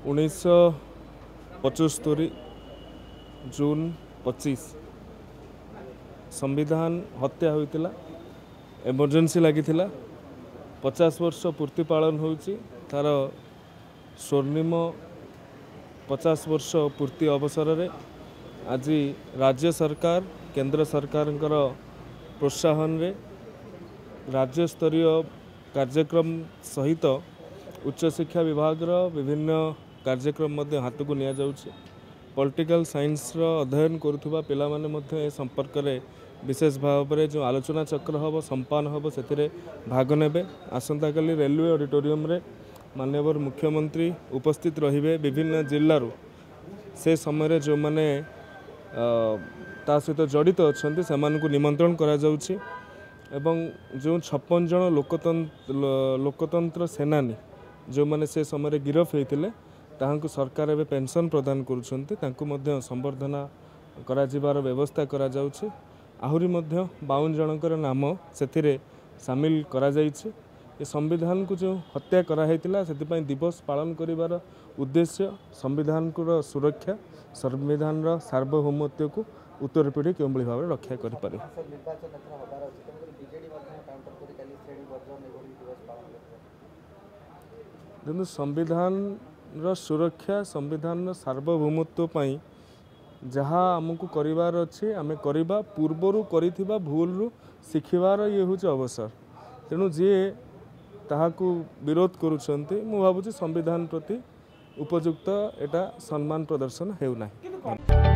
1975 जून 25 संविधान हत्या होता एमरजेंसी लगी 50 वर्ष पूर्ति पालन होची तार स्वर्णिम 50 वर्ष पूर्ति अवसर रे आज राज्य सरकार केंद्र सरकार प्रोत्साहन रे राज्य स्तरीय कार्यक्रम सहित उच्च शिक्षा विभाग विभिन्न कार्यक्रम हाथ को निया जाउछि। पॉलिटिकल साइंस अध्ययन करुवा पिला माने मध्य ए संपर्क में विशेष भाव में जो आलोचना चक्र हम संपान हम से भाग ने आसंता काली रेलवे ऑडिटोरियम रे माननीय मुख्यमंत्री उपस्थित रहिबे विभिन्न जिल्लारू से समय जो माने ता सहित जड़ित अच्छा से निमंत्रण करा जाउछि एवं जो 56 जन लोकतंत्र सेनानी जो माने से समय गिरफ होते ताहांकु सरकार एवं पेंशन प्रदान करुछन्ति तांकु मध्य संबर्धना करा जिबार व्यवस्था करा जाउछि। आहुरी मध्य 52 जनकर नाम सेथिरे सामिल करा जाइछि। ये संविधान को जो हत्या करा हेतिला सेतिपई दिवस पालन करिवार उद्देश्य संविधान को सुरक्षा संविधान सार्वभौमत्व को उत्तर पीढ़ी केउं भाव रक्षा करि पारे। देखो संविधान सुरक्षा संविधान सार्वभौमत्व पई जहाँ आमको करिवार अछि आमे करिबा पूर्वरु करिथिबा भूल रु शिखिबार ये होछ अवसर। तेणु जे ताहाकु विरोध करुछन्ति मु भाबुछि संविधान प्रति उपयुक्त एटा सम्मान प्रदर्शन हेउ नाही।